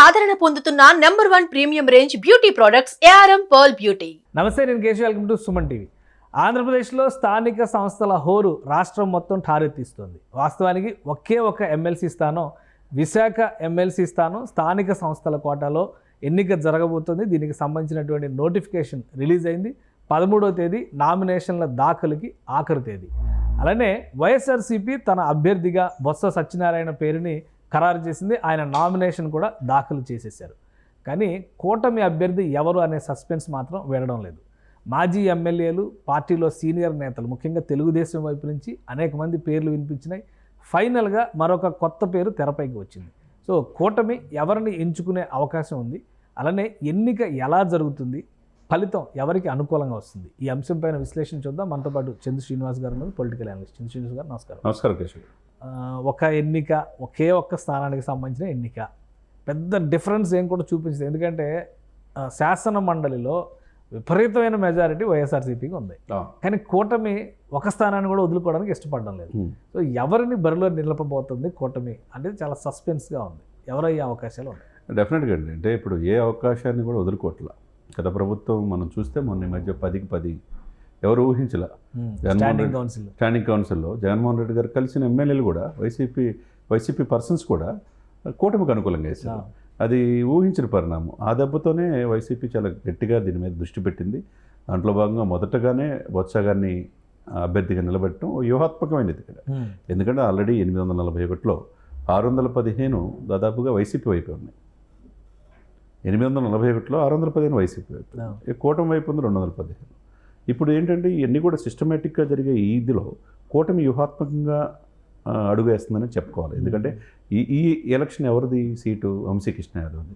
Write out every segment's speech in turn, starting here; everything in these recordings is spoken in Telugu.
ఆదరణ పొందుతున్న #1 premium range beauty products ARM pearl beauty. నమస్తే, నేను Keshav. Welcome to Suman TV. ఆంధ్రప్రదేశ్లో స్థానిక సంస్థల హోరు రాష్ట్రం మొత్తం ఠారెత్తిస్తుంది. వాస్తవానికి ఒకే ఒక ఎమ్మెల్సీ స్థానం, విశాఖ ఎమ్మెల్సీ స్థానం స్థానిక సంస్థల కోటాలో ఎన్నిక జరగబోతుంది. దీనికి సంబంధించినటువంటి నోటిఫికేషన్ రిలీజ్ అయింది. 13వ తేదీ నామినేషన్ల దాఖలుకి ఆఖరి తేదీ. అలానే వైఎస్ఆర్సీపీ తన అభ్యర్థిగా బొత్స సత్యనారాయణ పేరుని ఖరారు చేసింది. ఆయన నామినేషన్ కూడా దాఖలు చేసేసారు. కానీ కూటమి అభ్యర్థి ఎవరు అనే సస్పెన్స్ మాత్రం వీడడం లేదు. మాజీ ఎమ్మెల్యేలు, పార్టీలో సీనియర్ నేతలు, ముఖ్యంగా తెలుగుదేశం వైపు నుంచి అనేక మంది పేర్లు వినిపించినాయి. ఫైనల్గా మరొక కొత్త పేరు తెరపైకి వచ్చింది. సో కూటమి ఎవరిని ఎంచుకునే అవకాశం ఉంది, అలానే ఎన్నిక ఎలా జరుగుతుంది, ఫలితం ఎవరికి అనుకూలంగా వస్తుంది, ఈ అంశంపైన విశ్లేషణ చూద్దాం. మనతో పాటు చంద్ర శ్రీనివాస్ గారు ఉన్నారు, పొలిటికల్ అనలిస్ట్. చంద్ర శ్రీనివాస్ గారు నమస్కారం. నమస్కారం కేశవ్. ఒక ఎన్నిక, ఒకే ఒక్క స్థానానికి సంబంధించిన ఎన్నిక, పెద్ద డిఫరెన్స్ ఏం కూడా చూపించింది. ఎందుకంటే శాసన మండలిలో విపరీతమైన మెజారిటీ వైఎస్ఆర్సీపీకి ఉంది. కానీ కూటమి ఒక స్థానాన్ని కూడా వదులుకోవడానికి ఇష్టపడడం లేదు. సో ఎవరిని బరిలో నిలపబోతుంది కూటమి అనేది చాలా సస్పెన్స్గా ఉంది. ఎవరయ్యే అవకాశాలు ఉన్నాయి? డెఫినెట్గా అండి. అంటే ఇప్పుడు ఏ అవకాశాన్ని కూడా వదులుకోవట్లా. గత ప్రభుత్వం మనం చూస్తే మొన్న ఈ మధ్య 10కి 10 ఎవరు ఊహించలా. స్టాండింగ్ కౌన్సిల్లో జగన్మోహన్ రెడ్డి గారు కలిసిన ఎమ్మెల్యేలు కూడా వైసీపీ పర్సన్స్ కూడా కూటమికి అనుకూలంగా వేశారు. అది ఊహించిన పరిణామం. ఆ దెబ్బతోనే వైసీపీ చాలా గట్టిగా దీని మీద దృష్టి పెట్టింది. దాంట్లో భాగంగా మొదటగానే బొత్స గారిని అభ్యర్థిగా నిలబెట్టడం వ్యూహాత్మకమైనది కదా. ఎందుకంటే ఆల్రెడీ 841లో 615 దాదాపుగా వైసీపీ వైపే ఉన్నాయి. 841లో 615 వైసీపీ వైపు, కూటమి వైపు ఉంది 215. ఇప్పుడు ఏంటంటే ఇవన్నీ కూడా సిస్టమేటిక్గా జరిగే ఇదిలో కూటమి వ్యూహాత్మకంగా అడుగు వేస్తుందని చెప్పుకోవాలి. ఎందుకంటే ఈ ఎలక్షన్ ఎవరిది సీటు? వంశీకృష్ణ యాదవ్ది.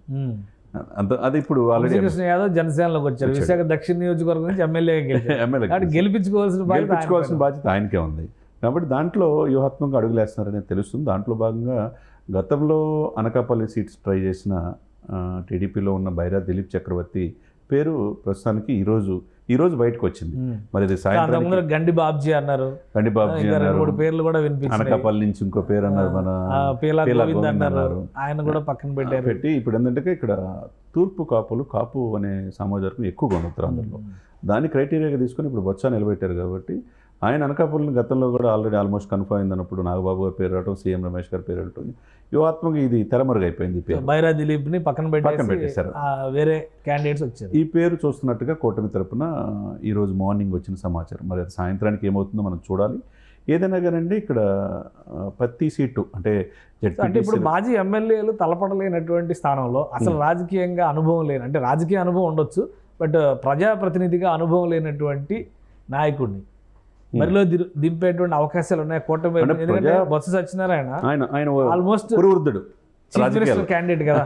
అది ఇప్పుడు ఆల్రెడీ కృష్ణ యాదవ్ జనసేనలోకి వచ్చారు. విశాఖ దక్షిణ నియోజకవర్గం నుంచి ఎమ్మెల్యే గెలిపించుకోవాల్సిన బాధ్యత ఆయనకే ఉంది. కాబట్టి దాంట్లో వ్యూహాత్మకంగా అడుగులేస్తున్నారనేది తెలుస్తుంది. దాంట్లో భాగంగా గతంలో అనకాపల్లి సీట్స్ ట్రై చేసిన టీడీపీలో ఉన్న బైరా దిలీప్ చక్రవర్తి పేరు ప్రస్తుతానికి ఈరోజు బయటకు వచ్చింది. మరి ఇది సాయంత్రం గండి బాబ్జీ అన్నారు, పేర్లు కూడా వినిపించాయి. అనకాపల్లి నుంచి ఇంకో పేరు అన్నారు, మన అన్నారు, ఆయన కూడా పక్కన పెట్టి ఇప్పుడు ఏంటంటే ఇక్కడ తూర్పు కాపు అనే సమాజం ఎక్కువగా ఉంది ఉత్తరాంధ్రలో. దాన్ని క్రైటీరియాగా తీసుకొని ఇప్పుడు బొత్స నిలబెట్టారు. కాబట్టి ఆయన అనకాపల్లిని గతంలో కూడా ఆల్రెడీ ఆల్మోస్ట్ కన్ఫర్మ్ అయింది అన్నప్పుడు నాగబాబు గారి పేరు రావడం, సీఎం రమేష్ గారి పేరు రావడం, వ్యూహాత్మకంగా ఇది తెరమరుగైపోయింది. బైరా దిలీప్ని పక్కన పెట్టేశారు, వేరే క్యాండిడేట్స్ వచ్చారు. ఈ పేరు చూస్తున్నట్టుగా కూటమి తరపున ఈరోజు మార్నింగ్ వచ్చిన సమాచారం. మరి అది సాయంత్రానికి ఏమవుతుందో మనం చూడాలి. ఏదైనా కానండి ఇక్కడ ప్రతి సీటు అంటే ఇప్పుడు మాజీ ఎమ్మెల్యేలు తలపడలేనటువంటి స్థానంలో అసలు రాజకీయంగా అనుభవం లేని, అంటే రాజకీయ అనుభవం ఉండొచ్చు, బట్ ప్రజాప్రతినిధిగా అనుభవం లేనటువంటి నాయకుడిని మరిలో దింపేటువంటి అవకాశాలు ఉన్నాయి కూటమి. ఎందుకంటే బొత్స సత్యనారాయణ ఆయన ఆల్మోస్ట్ వృద్ధుడు క్యాండిడేట్ కదా.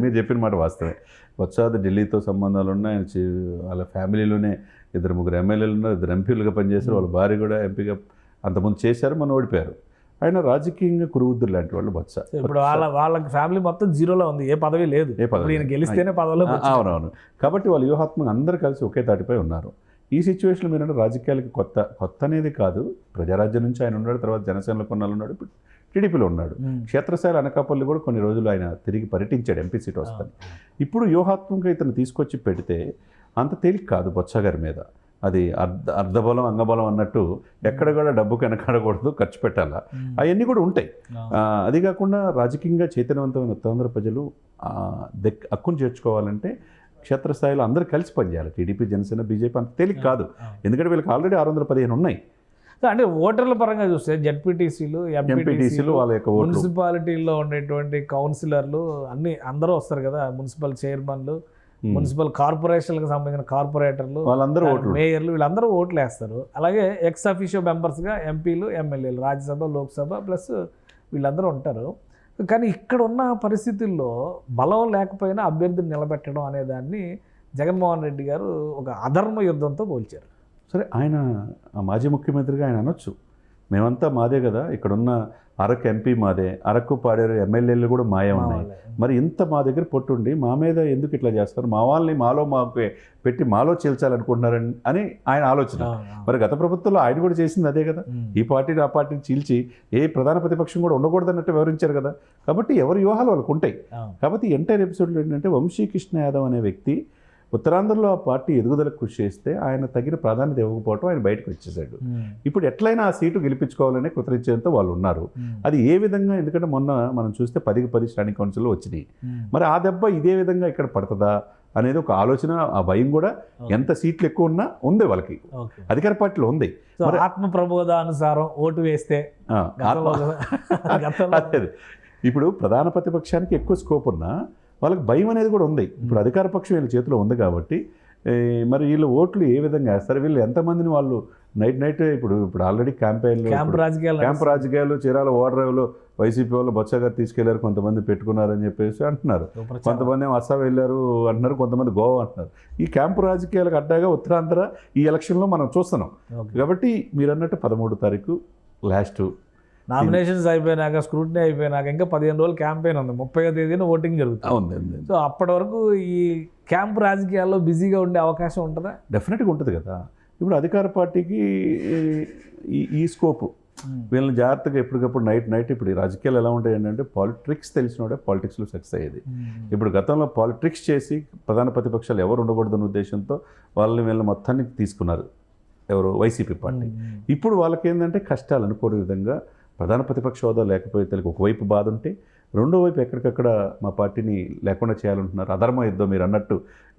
మీరు చెప్పిన మాట వాస్తవే. బొత్స ఢిల్లీతో సంబంధాలు ఉన్నాయి. వాళ్ళ ఫ్యామిలీలోనే 2-3 ఎమ్మెల్యేలు ఉన్నారు, 2 ఎంపీలుగా పనిచేశారు. వాళ్ళ భార్య కూడా ఎంపీగా అంతకుముందు చేశారు, మన ఓడిపోయారు. ఆయన రాజకీయంగా కురువృద్ధులు లాంటి వాళ్ళు బొత్స. ఇప్పుడు వాళ్ళ ఫ్యామిలీ మొత్తం జీరోలో ఉంది, ఏ పదవి లేదు. గెలిస్తేనే పదవిలో. అవునవును. కాబట్టి వాళ్ళు వ్యూహాత్మకంగా అందరూ కలిసి ఒకే తాటిపై ఉన్నారు. ఈ సిచ్యువేషన్లో మీరంటే రాజకీయాలకి కొత్త అనేది కాదు. ప్రజారాజ్యం నుంచి ఆయన ఉన్నాడు, తర్వాత జనసేనలో కొన్నాళ్ళు ఉన్నాడు, ఇప్పుడు టీడీపీలో ఉన్నాడు. క్షేత్రస్థాయి అనకాపల్లి కూడా కొన్ని రోజులు ఆయన తిరిగి పర్యటించాడు, ఎంపీ సీట్ వస్తాను. ఇప్పుడు వ్యూహాత్మకంగా ఇతను తీసుకొచ్చి పెడితే అంత తేలిక కాదు బొత్స గారి మీద. అది అర్ధబలం అంగబలం అన్నట్టు ఎక్కడ కూడా డబ్బుకి వెనకాడకూడదు, ఖర్చు పెట్టాలా, అవన్నీ కూడా ఉంటాయి. అది కాకుండా రాజకీయంగా చైతన్యవంతమైన ఉత్తరాంధ్ర ప్రజలు హక్కును చేర్చుకోవాలంటే క్షేత్రస్థాయిలో అందరూ కలిసి పనిచేయాలి. టీడీపీ, జనసేన, బీజేపీ అంత తేలిక కాదు. ఎందుకంటే వీళ్ళకి ఆల్రెడీ 615 ఉన్నాయి. అంటే ఓటర్ల పరంగా చూస్తే జెడ్పీటీసీలు, ఎంపీటీసీలు, వాళ్ళ యొక్క మున్సిపాలిటీల్లో ఉండేటువంటి కౌన్సిలర్లు అందరూ వస్తారు కదా, మున్సిపల్ చైర్మన్లు, మున్సిపల్ కార్పొరేషన్లకు సంబంధించిన కార్పొరేటర్లు, వాళ్ళందరూ మేయర్లు, వీళ్ళందరూ ఓట్లు వేస్తారు. అలాగే ఎక్స్ అఫీషియో మెంబర్స్గా ఎంపీలు, ఎమ్మెల్యేలు, రాజ్యసభ, లోక్సభ ప్లస్ వీళ్ళందరూ ఉంటారు. కానీ ఇక్కడ ఉన్న పరిస్థితుల్లో బలం లేకపోయినా అభ్యర్థిని నిలబెట్టడం అనే దాన్ని జగన్మోహన్ రెడ్డి గారు ఒక అధర్మ యుద్ధంతో పోల్చారు. సరే, ఆయన మాజీ ముఖ్యమంత్రిగా ఆయన అనొచ్చు, మేమంతా మాదే కదా, ఇక్కడున్న అరకు ఎంపీ మాదే, అరకు పాడేరు ఎమ్మెల్యేలు కూడా మాయే ఉన్నాయి. మరి ఇంత మా దగ్గర పొట్టుండి మా మీద ఎందుకు ఇట్లా చేస్తారు, మా వాళ్ళని మాకు పెట్టి మాలో చీల్చాలనుకుంటున్నారని అని ఆయన ఆలోచన. మరి గత ప్రభుత్వంలో ఆయన కూడా చేసింది అదే కదా, ఈ పార్టీని ఆ పార్టీని చీల్చి ఏ ప్రధాన ప్రతిపక్షం కూడా ఉండకూడదన్నట్టు వివరించారు కదా. కాబట్టి ఎవరి వ్యూహాలు వాళ్ళకు ఉంటాయి. కాబట్టి ఎంటైర్ ఎపిసోడ్లో ఏంటంటే వంశీకృష్ణ యాదవ్ అనే వ్యక్తి ఉత్తరాంధ్రలో ఆ పార్టీ ఎదుగుదలకు కృషి చేస్తే ఆయన తగిన ప్రాధాన్యత ఇవ్వకపోవడం ఆయన బయటకు వచ్చేసాడు. ఇప్పుడు ఎట్లయినా ఆ సీటు గెలిపించుకోవాలనే కృతనిశ్చయంతో వాళ్ళు ఉన్నారు. అది ఏ విధంగా, ఎందుకంటే మొన్న మనం చూస్తే 10కి 10 స్టాండింగ్ కౌన్సిల్లో వచ్చినాయి. మరి ఆ దెబ్బ ఇదే విధంగా ఇక్కడ పడుతుందా అనేది ఒక ఆలోచన, ఆ భయం కూడా ఎంత సీట్లు ఎక్కువ ఉన్నా ఉంది వాళ్ళకి, అధికార పార్టీలో ఉంది. ఆత్మ ప్రబోధానుసారం ఓటు వేస్తే ఇప్పుడు ప్రధాన ప్రతిపక్షానికి ఎక్కువ స్కోప్ ఉన్నా వాళ్ళకి భయం అనేది కూడా ఉంది. ఇప్పుడు అధికార పక్షం వీళ్ళ చేతిలో ఉంది కాబట్టి మరి వీళ్ళు ఓట్లు ఏ విధంగా వేస్తారు, వీళ్ళు ఎంతమందిని వాళ్ళు నైట్ ఇప్పుడు ఆల్రెడీ క్యాంప్ రాజకీయాలు చీరాల ఓడరేవులో వైసీపీ వాళ్ళు బొత్సగా తీసుకెళ్లారు, కొంతమంది పెట్టుకున్నారని చెప్పేసి అంటున్నారు, కొంతమంది ఏమో అస్సాం వెళ్ళారు అంటున్నారు, కొంతమంది గోవా అంటున్నారు. ఈ క్యాంపు రాజకీయాలకు అడ్డాగా ఉత్తరాంధ్ర ఈ ఎలక్షన్లో మనం చూస్తున్నాం. కాబట్టి మీరు అన్నట్టు 13 తారీఖు లాస్ట్ నామినేషన్స్ అయిపోయినాక, స్క్రూటినీ అయిపోయినాక ఇంకా 15 రోజులు క్యాంపెయిన్ ఉంది. 30వ తేదీన ఓటింగ్ జరుగుతుంది. సో అప్పటి వరకు ఈ క్యాంప్ రాజకీయాల్లో బిజీగా ఉండే అవకాశం ఉంటుందా? డెఫినెట్గా ఉంటుంది కదా. ఇప్పుడు అధికార పార్టీకి ఈ స్కోపు, వీళ్ళని జాగ్రత్తగా ఎప్పటికప్పుడు నైట్ ఇప్పుడు ఈ రాజకీయాలు ఎలా ఉంటాయి ఏంటంటే పాలిటిక్స్ తెలిసినోడే పాలిటిక్స్లో సక్సెస్ అయ్యేది. ఇప్పుడు గతంలో పాలిటిక్స్ చేసి ప్రధాన ప్రతిపక్షాలు ఎవరు ఉండకూడదన్న ఉద్దేశంతో వీళ్ళని మొత్తాన్ని తీసుకున్నారు ఎవరు, వైసీపీ పార్టీ. ఇప్పుడు వాళ్ళకి ఏంటంటే కష్టాలు అనుకోని విధంగా ప్రధాన ప్రతిపక్ష హోదా లేకపోతే ఒకవైపు బాధ ఉంటే, రెండో వైపు ఎక్కడికక్కడ మా పార్టీని లేకుండా చేయాలంటున్నారు. అధర్మ యుద్ధం మీరు అన్నట్టు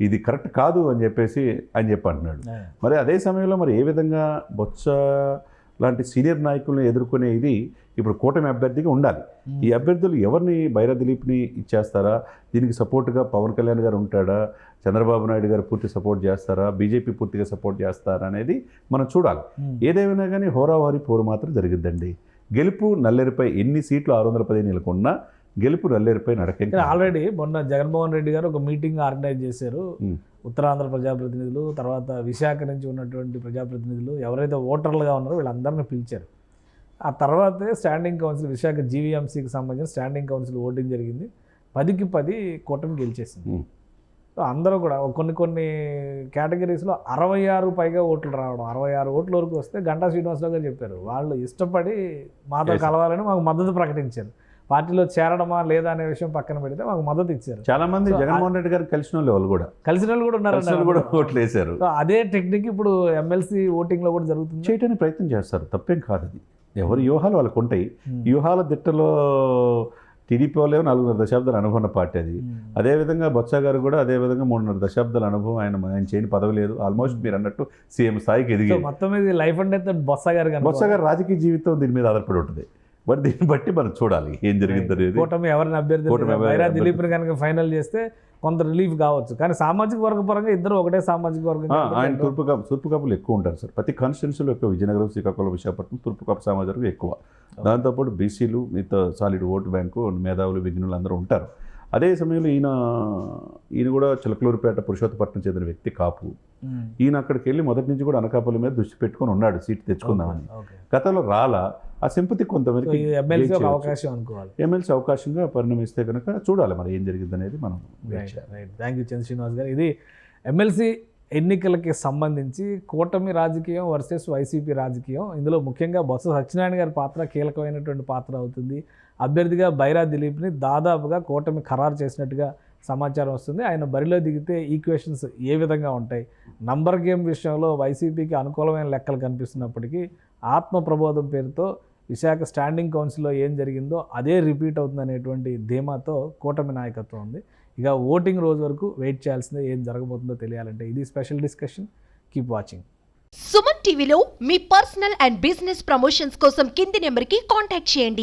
ఇది కరెక్ట్ కాదు అని చెప్పేసి ఆయన అంటున్నాడు. మరి అదే సమయంలో మరి ఏ విధంగా బొత్స లాంటి సీనియర్ నాయకులను ఎదుర్కొనే ఇది ఇప్పుడు కూటమి అభ్యర్థిగా ఉండాలి. ఈ అభ్యర్థులు ఎవరిని, బైరా దిలీప్ని ఇచ్చేస్తారా, దీనికి సపోర్ట్గా పవన్ కళ్యాణ్ గారు ఉంటాడా, చంద్రబాబు నాయుడు గారు పూర్తి సపోర్ట్ చేస్తారా, బీజేపీ పూర్తిగా సపోర్ట్ చేస్తారా అనేది మనం చూడాలి. ఏదేమైనా కానీ హోరావారి పోరు మాత్రం జరిగిద్దండి. గెలుపు నల్లేరుపై, ఎన్ని సీట్లు 615 నెలకొన్నా గెలుపు నల్లేరుపై నడక. ఆల్రెడీ మొన్న జగన్మోహన్ రెడ్డి గారు ఒక మీటింగ్ ఆర్గనైజ్ చేశారు. ఉత్తరాంధ్ర ప్రజాప్రతినిధులు, తర్వాత విశాఖ నుంచి ఉన్నటువంటి ప్రజాప్రతినిధులు ఎవరైతే ఓటర్లుగా ఉన్నారో వీళ్ళందరినీ పిలిచారు. ఆ తర్వాతే స్టాండింగ్ కౌన్సిల్, విశాఖ జీవీఎంసీకి సంబంధించిన స్టాండింగ్ కౌన్సిల్ ఓటింగ్ జరిగింది. 10కి 10 కూటమి గెలిచేసింది. సో అందరూ కూడా కొన్ని కేటగిరీస్లో 66 పైగా ఓట్లు రావడం, 66 ఓట్ల వరకు వస్తే గంటా శ్రీనివాసరావు గారు చెప్పారు వాళ్ళు ఇష్టపడి మాతో కలవాలని మాకు మద్దతు ప్రకటించారు. పార్టీలో చేరడమా లేదా అనే విషయం పక్కన పెడితే మాకు మద్దతు ఇచ్చారు. చాలా మంది జగన్మోహన్ రెడ్డి గారు కలిసిన వాళ్ళు కూడా ఉన్నారు, ఓట్లు వేశారు. అదే టెక్నిక్ ఇప్పుడు ఎమ్మెల్సీ ఓటింగ్లో కూడా జరుగుతుంది. చేయడానికి ప్రయత్నం చేస్తారు, తప్పేం కాదు. అది ఎవరి వ్యూహాలు వాళ్ళకు ఉంటాయి. వ్యూహాల దిట్టలో టీడీపీ వాళ్ళే 4.5 దశాబ్దాల అనుభవం పార్టీ అది. అదేవిధంగా బొత్స గారు కూడా అదేవిధంగా 3.5 దశాబ్దాల అనుభవం, ఆయన చేయని పదవి లేదు. ఆల్మోస్ట్ మీరు అన్నట్టు సీఎం స్థాయికి ఎదిగి మొత్తం మీద లైఫ్ అండ్ డెత్ బొత్స గారు రాజకీయ జీవితం దీని మీద ఆధారపడి ఉంటుంది. మరి దీన్ని బట్టి మనం చూడాలి ఏం జరిగింది అనేది. కూటమి ఎవరిని అభ్యర్థి దిలీప్ కనుక ఫైనల్ చేస్తే కొంత రిలీఫ్ కావచ్చు. కానీ సామాజిక వర్గ పరంగా ఇద్దరు ఒకటే సామాజిక వర్గం. ఆయన తూర్పు కాపులు ఎక్కువ ఉంటారు సార్. ప్రతి కాన్స్టిట్యున్సీలో ఎక్కువ విజయనగరం, శ్రీకాకుళం, విశాఖపట్నం తూర్పు కాపు సామాజిక వర్గం ఎక్కువ. దాంతోపాటు బీసీలు, మిగతా సాలిడ్ ఓటు బ్యాంకు, మేధావులు, విజ్ఞులు అందరూ ఉంటారు. అదే సమయంలో ఈయన కూడా చిలకలూరుపేట, పురుషోత్తపట్నం చెందిన వ్యక్తి కాపు. ఈయన అక్కడికి వెళ్ళి మొదటి నుంచి కూడా అనకాపల్లి మీద దృష్టి పెట్టుకొని ఉన్నాడు సీట్ తెచ్చుకుందామని. గతంలో రాలా. ఆ సింపతి కొంతమందికి ఎమ్మెల్సీ అవకాశంగా పరిణమిస్తే కనుక చూడాలి మరి ఏం జరిగింది అనేది మనం. థ్యాంక్ యూ చంద్ర శ్రీనివాస్ గారు. ఇది ఎమ్మెల్సీ ఎన్నికలకి సంబంధించి కూటమి రాజకీయం వర్సెస్ వైసీపీ రాజకీయం. ఇందులో ముఖ్యంగా బొత్స సత్యనారాయణ గారి పాత్ర కీలకమైనటువంటి పాత్ర అవుతుంది. అభ్యర్థిగా బైరా దిలీప్ని దాదాపుగా కూటమి ఖరారు చేసినట్టుగా సమాచారం వస్తుంది. ఆయన బరిలో దిగితే ఈక్వేషన్స్ ఏ విధంగా ఉంటాయి, నంబర్ గేమ్ విషయంలో వైసీపీకి అనుకూలమైన లెక్కలు కనిపిస్తున్నప్పటికీ ఆత్మ ప్రబోధం పేరుతో విశాఖ స్టాండింగ్ కౌన్సిల్లో ఏం జరిగిందో అదే రిపీట్ అవుతుంది అనేటువంటి ధీమాతో కూటమి నాయకత్వం ఉంది. ఇక ఓటింగ్ రోజు వరకు వెయిట్ చేయాల్సిందే, ఏం జరగబోతుందో తెలియాలంటే. ఇది special discussion. Keep watching. Suman టీవీలో మీ పర్సనల్ అండ్ బిజినెస్ ప్రమోషన్స్ కోసం కింది నెంబర్కి కాంటాక్ట్ చేయండి.